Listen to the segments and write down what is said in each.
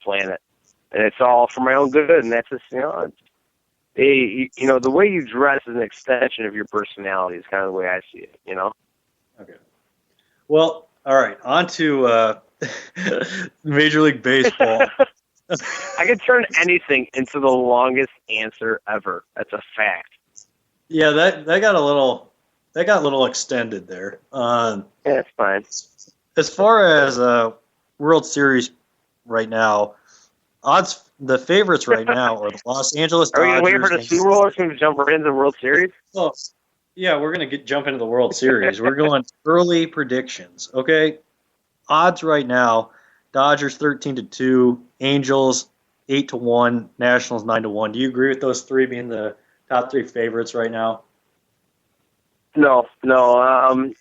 planet, and it's all for my own good. And that's just, the way you dress is an extension of your personality. Is kind of the way I see it. Okay. Well, all right. On to Major League Baseball. I can turn anything into the longest answer ever. That's a fact. Yeah, that got a little extended there. Yeah, it's fine. As far as World Series right now, the favorites right now are the Los Angeles Dodgers. Are we going to wait for the Super Bowl or going to jump right into the World Series? Well, yeah, we're going to jump into the World Series. We're going early predictions, okay? Odds right now, Dodgers 13-2, Angels 8-1, Nationals 9-1. Do you agree with those three being the top three favorites right now? No. I'm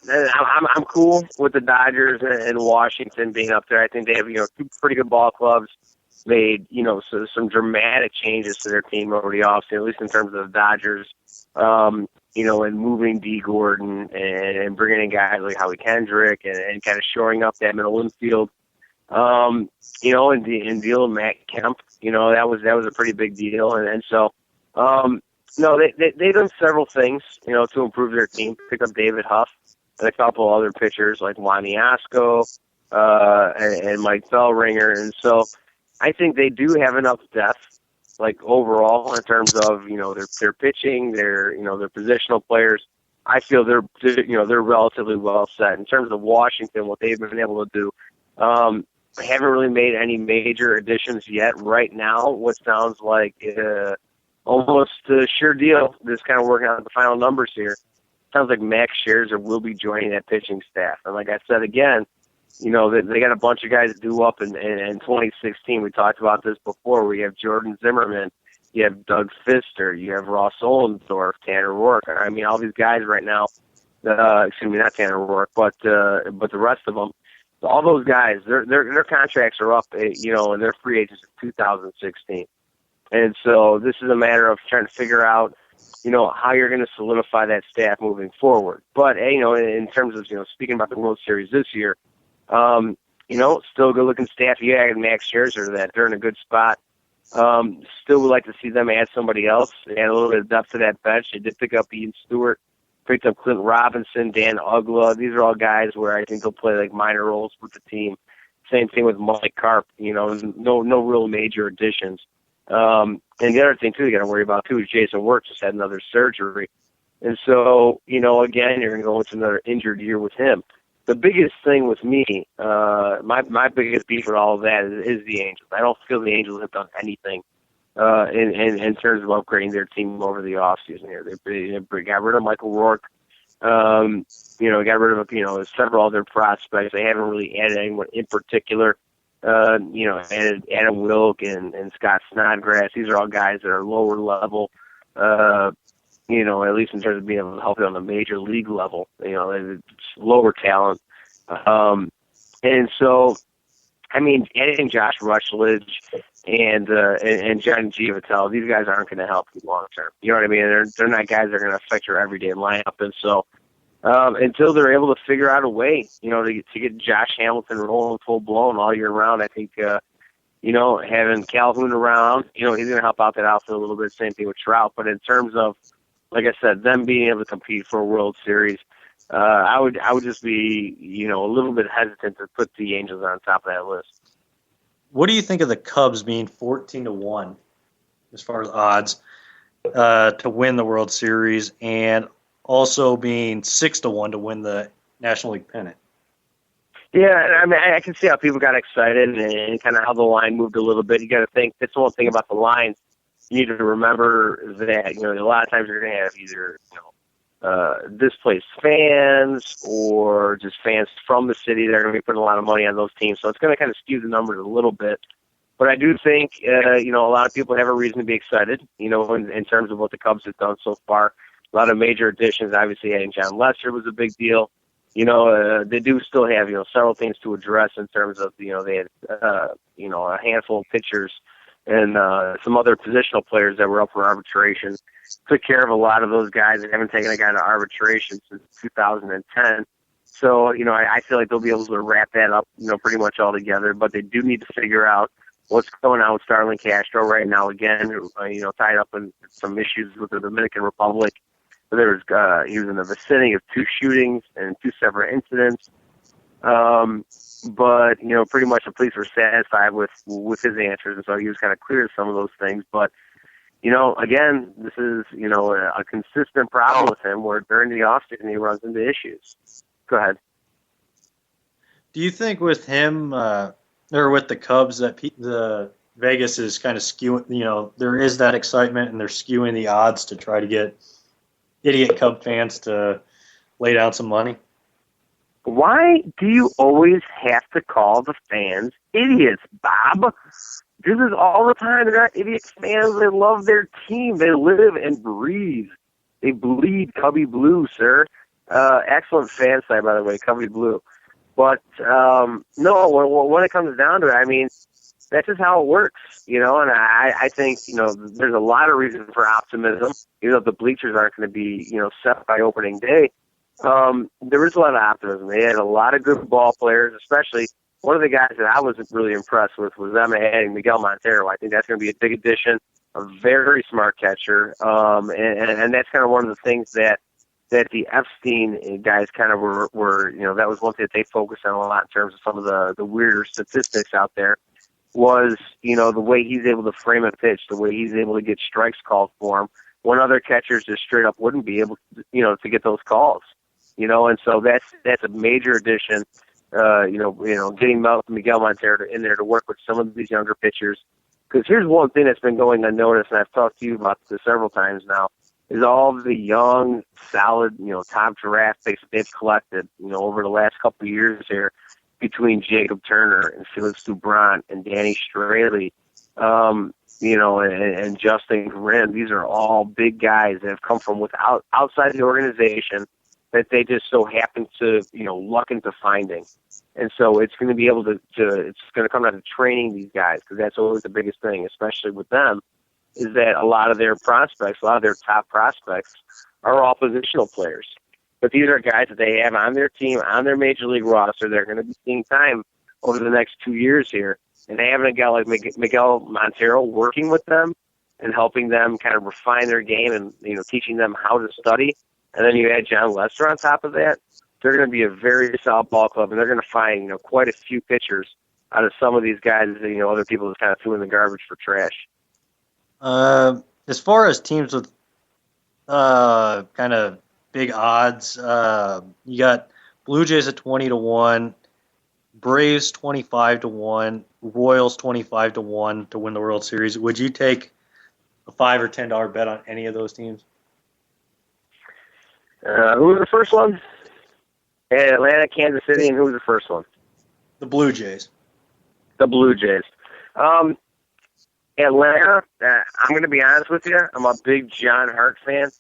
cool with the Dodgers and Washington being up there. I think they have two pretty good ball clubs. Made so some dramatic changes to their team over the offseason, at least in terms of the Dodgers. And moving D. Gordon and bringing in guys like Howie Kendrick and kind of shoring up that middle infield. And dealing Matt Kemp, that was a pretty big deal. And so, they've done several things, to improve their team. Pick up David Huff and a couple other pitchers like Juan Iasco, and Mike Fellringer. And so I think they do have enough depth, like overall in terms of, their pitching, their positional players. I feel they're relatively well set. In terms of Washington, what they've been able to do, haven't really made any major additions yet. Right now, what sounds like almost a sure deal, just kind of working out the final numbers here. Sounds like Max Scherzer will be joining that pitching staff. And like I said again, they got a bunch of guys due up in 2016. We talked about this before. We have Jordan Zimmerman, you have Doug Fister, you have Ross Ollendorf, Tanner Rourke. I mean, all these guys right now. Excuse me, not Tanner Rourke, but the rest of them. All those guys, their contracts are up, and they're free agents in 2016. And so this is a matter of trying to figure out, how you're going to solidify that staff moving forward. But, in terms of, speaking about the World Series this year, still a good-looking staff. You added Max Scherzer to that. They're in a good spot. Still would like to see them add somebody else, add a little bit of depth to that bench. They did pick up Ian Stewart, picked up Clint Robinson, Dan Ugla. These are all guys where I think they'll play like minor roles with the team. Same thing with Mike Karp. No real major additions. And the other thing too you got to worry about too is Jason Work just had another surgery, and so again you're going to go into another injured year with him. The biggest thing with me, my biggest beef with all of that is the Angels. I don't feel the Angels have done anything in terms of upgrading their team over the offseason here. They got rid of Michael Rourke, got rid of several other prospects. They haven't really added anyone in particular. Added Adam Wilk and Scott Snodgrass. These are all guys that are lower level, at least in terms of being able to help you on the major league level. It's lower talent. And so, I mean, adding Josh Rutledge and Johnny Giavitello, these guys aren't going to help you long term. You know what I mean? They're not guys that are going to affect your everyday lineup. And so, until they're able to figure out a way, to get Josh Hamilton rolling full blown all year round, I think, having Calhoun around, he's going to help out that outfield a little bit. Same thing with Trout. But in terms of, like I said, them being able to compete for a World Series, I would just be, a little bit hesitant to put the Angels on top of that list. What do you think of the Cubs being 14-1 as far as odds to win the World Series, and also being 6-1 to win the National League pennant? Yeah, I mean, I can see how people got excited and kind of how the line moved a little bit. You got to think, that's the one thing about the lines. You need to remember that, a lot of times you're going to have either, displaced fans or just fans from the city that are going to be putting a lot of money on those teams. So it's going to kind of skew the numbers a little bit. But I do think, a lot of people have a reason to be excited, in terms of what the Cubs have done so far. A lot of major additions. Obviously, adding John Lester was a big deal. They do still have, several things to address in terms of, they had, a handful of pitchers and some other positional players that were up for arbitration. Took care of a lot of those guys that haven't taken a guy to arbitration since 2010. So, I feel like they'll be able to wrap that up, pretty much all together. But they do need to figure out, what's going on with Starlin Castro right now. Again, tied up in some issues with the Dominican Republic. He was in the vicinity of 2 shootings and 2 separate incidents. But pretty much the police were satisfied with his answers, and so he was kind of clear of some of those things. But again, this is a consistent problem with him, where during the offseason he runs into issues. Go ahead. Do you think with him or with the Cubs that the Vegas is kind of skewing? There is that excitement, and they're skewing the odds to try to get idiot Cub fans to lay down some money? Why do you always have to call the fans idiots, Bob? This is all the time. They're not idiot fans. They love their team. They live and breathe. They bleed Cubby Blue, sir. Excellent fan site, by the way, Cubby Blue. But, no, when it comes down to it, I mean, that's just how it works, and I think, there's a lot of reason for optimism, even though the bleachers aren't going to be, set by opening day. There is a lot of optimism. They had a lot of good ball players, especially one of the guys that I was really impressed with was them adding Miguel Montero. I think that's going to be a big addition, a very smart catcher, and that's kind of one of the things that the Epstein guys kind of were that was one thing that they focused on a lot in terms of some of the weirder statistics out there, was, the way he's able to frame a pitch, the way he's able to get strikes called for him, when other catchers just straight up wouldn't be able to, to get those calls, and so that's a major addition, getting Miguel Montero in there to work with some of these younger pitchers. Because here's one thing that's been going unnoticed, and I've talked to you about this several times now, is all the young, solid, top draft picks that they've collected, over the last couple of years here, between Jacob Turner and Felix Dubron and Danny Straley, and Justin Grin. These are all big guys that have come from outside the organization that they just so happen to, luck into finding. And so it's going to be able to it's going to come down to training these guys, because that's always the biggest thing, especially with them, is that a lot of their prospects, a lot of their top prospects are all positional players. But these are guys that they have on their team, on their major league roster. They're going to be seeing time over the next 2 years here. And having a guy like Miguel Montero working with them and helping them kind of refine their game and, teaching them how to study. And then you add John Lester on top of that, they're going to be a very solid ball club, and they're going to find, quite a few pitchers out of some of these guys that, other people just kind of threw in the garbage for trash. As far as teams with kind of big odds, you got Blue Jays at 20-1, Braves 25-1, Royals 25-1 to win the World Series. Would you take a $5 or $10 bet on any of those teams? Who was the first one? Atlanta, Kansas City, and who was the first one? The Blue Jays. The Blue Jays. Atlanta, I'm going to be honest with you. I'm a big John Hart fan.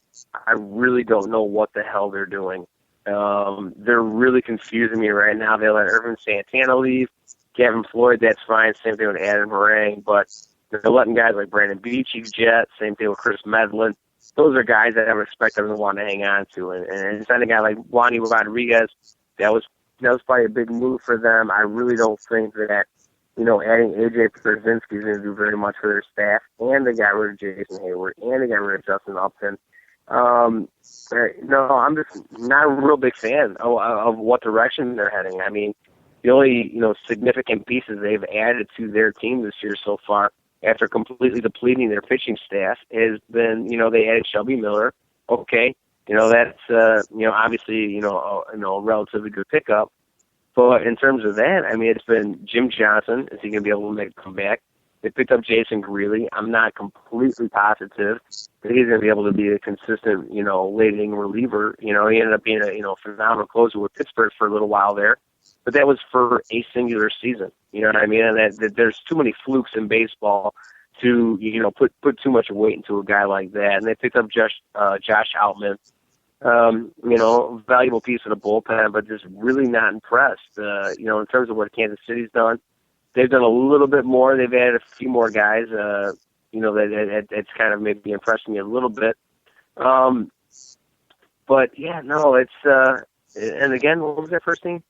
I really don't know what the hell they're doing. They're really confusing me right now. They let Irvin Santana leave. Kevin Floyd, that's fine. Same thing with Adam Harang. But they're letting guys like Brandon Beachy jet. Same thing with Chris Medlin. Those are guys that I would expect them to want to hang on to. And signing a guy like Juan Rodriguez, that was probably a big move for them. I really don't think that, adding A.J. Pierzynski is going to do very much for their staff. And they got rid of Jason Hayward. And they got rid of Justin Upton. No, I'm just not a real big fan of what direction they're heading. I mean, the only, significant pieces they've added to their team this year so far, after completely depleting their pitching staff, has been, they added Shelby Miller. Okay. That's, obviously, a relatively good pickup. But in terms of that, I mean, it's been Jim Johnson. Is he going to be able to make a comeback? They picked up Jason Greeley. I'm not completely positive that he's going to be able to be a consistent, late-inning reliever. He ended up being a, phenomenal closer with Pittsburgh for a little while there. But that was for a singular season. You know what I mean? And that there's too many flukes in baseball to, put too much weight into a guy like that. And they picked up Josh Outman, valuable piece of the bullpen, but just really not impressed. In terms of what Kansas City's done, they've done a little bit more. They've added a few more guys, that's kind of maybe impressed me a little bit. But, yeah, no, it's and again, what was that first team?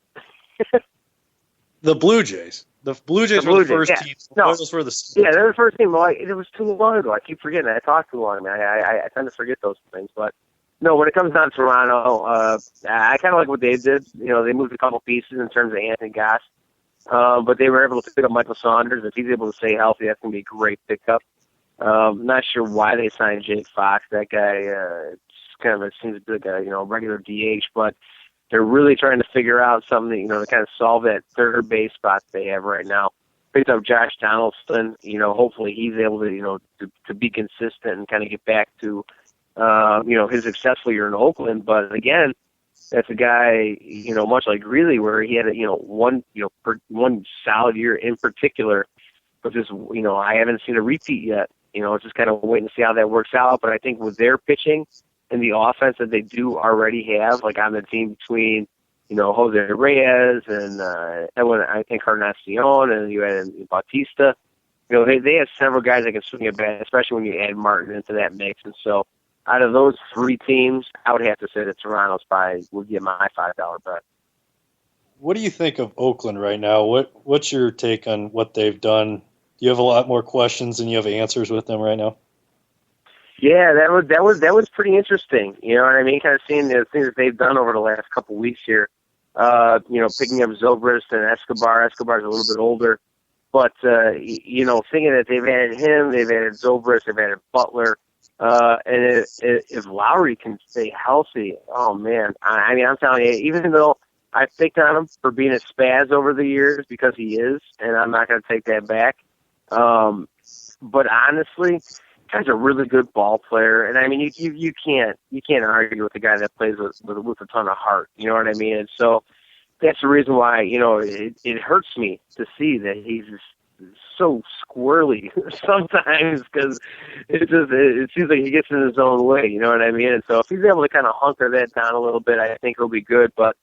The Blue Jays. The Blue Jays were the first team. The Royals were the second. Yeah, they're the first team. Well, it was too long ago. I keep forgetting. I talked too long. I tend to forget those things. But, no, when it comes down to Toronto, I kind of like what they did. You know, they moved a couple pieces in terms of Anthony Goss. But they were able to pick up Michael Saunders. If he's able to stay healthy, that's going to be a great pickup. Not sure why they signed Jake Fox. That guy seems to be like a regular DH, but they're really trying to figure out something, to kind of solve that third base spot they have right now. Picked up Josh Donaldson. Hopefully he's able to, to be consistent and kind of get back to, his successful year in Oakland. But again, that's a guy, much like Greeley, where he had one solid year in particular. But just, I haven't seen a repeat yet. Just kind of waiting to see how that works out. But I think with their pitching and the offense that they do already have, like on the team between, Jose Reyes and I think Encarnacion and you had Bautista, they have several guys that can swing a bat, especially when you add Martin into that mix. And so out of those three teams, I would have to say that Toronto's probably would get my $5 bet. What do you think of Oakland right now? What's your take on what they've done? Do you have a lot more questions than you have answers with them right now? Yeah, that was pretty interesting. You know what I mean? Kind of seeing the things that they've done over the last couple of weeks here. Picking up Zobrist and Escobar. Escobar's a little bit older, but thinking that they've added him, they've added Zobrist, they've added Butler, and if Lowry can stay healthy, oh man! I mean, I'm telling you, even though I picked on him for being a spaz over the years because he is, and I'm not going to take that back. But honestly, guy's a really good ball player, and I mean, you can't argue with a guy that plays with a ton of heart. You know what I mean? And so that's the reason why it hurts me to see that he's just so squirrely sometimes because it seems like he gets in his own way. You know what I mean? And so if he's able to kind of hunker that down a little bit, I think he'll be good. But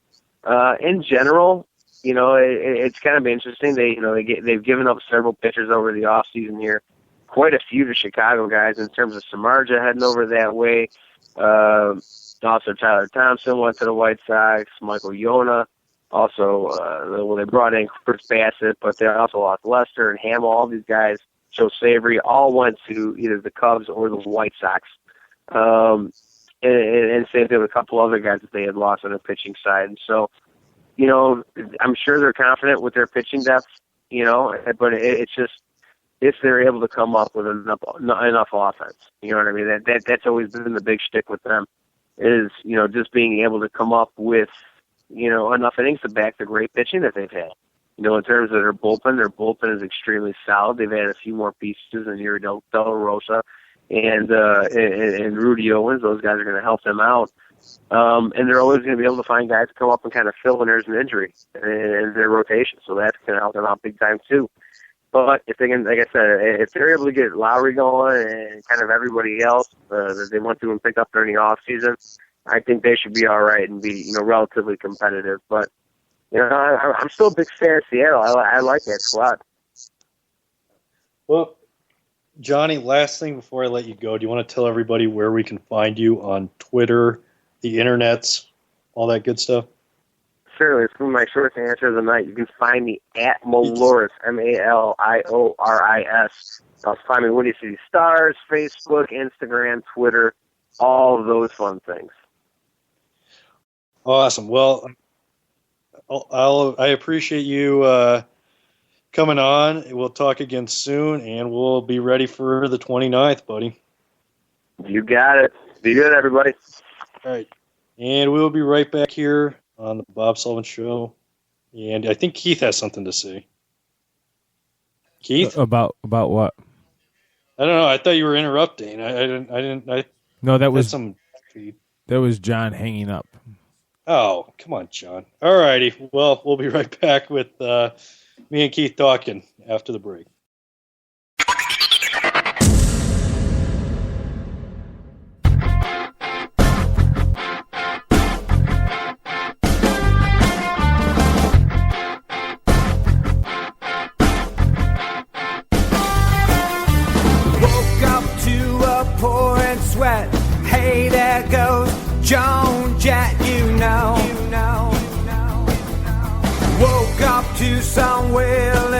in general, it's kind of interesting. They've given up several pitchers over the off season here. Quite a few to Chicago guys in terms of Samardzija heading over that way. Also, Tyler Thompson went to the White Sox. Michael Yona. Also, they brought in Chris Bassett, but they also lost Lester and Hamill. All these guys, Joe Savory, all went to either the Cubs or the White Sox. And same thing with a couple other guys that they had lost on the pitching side. And so, I'm sure they're confident with their pitching depth, but it's just, if they're able to come up with enough offense, you know what I mean? That's always been the big shtick with them is, just being able to come up with, enough innings to back the great pitching that they've had. In terms of their bullpen is extremely solid. They've added a few more pieces in Yuri Del Rosa and Rudy Owens. Those guys are going to help them out. And they're always going to be able to find guys to come up and kind of fill when there's an injury in their rotation. So that's going to help them out big time too. But if they can, like I said, if they're able to get Lowry going and kind of everybody else that they went through and picked up during the off season, I think they should be all right and be relatively competitive. But I'm still a big fan of Seattle. I like that squad. Well, Johnny, last thing before I let you go, do you want to tell everybody where we can find you on Twitter, the internets, all that good stuff? Certainly. It's from my shortest answer of the night. You can find me at Maloris, MALIORIS. Find me Windy City Stars, Facebook, Instagram, Twitter, all of those fun things. Awesome. Well, I appreciate you coming on. We'll talk again soon, and we'll be ready for the 29th, buddy. You got it. Be good, everybody. All right. And we'll be right back here on the Bob Sullivan Show. And I think Keith has something to say. Keith? About what? I don't know. I thought you were interrupting. No, that was John hanging up. Oh, come on, John. All righty. Well, we'll be right back with me and Keith talking after the break. Hey, there goes Joan Jett, you know. Woke up Tucson, well,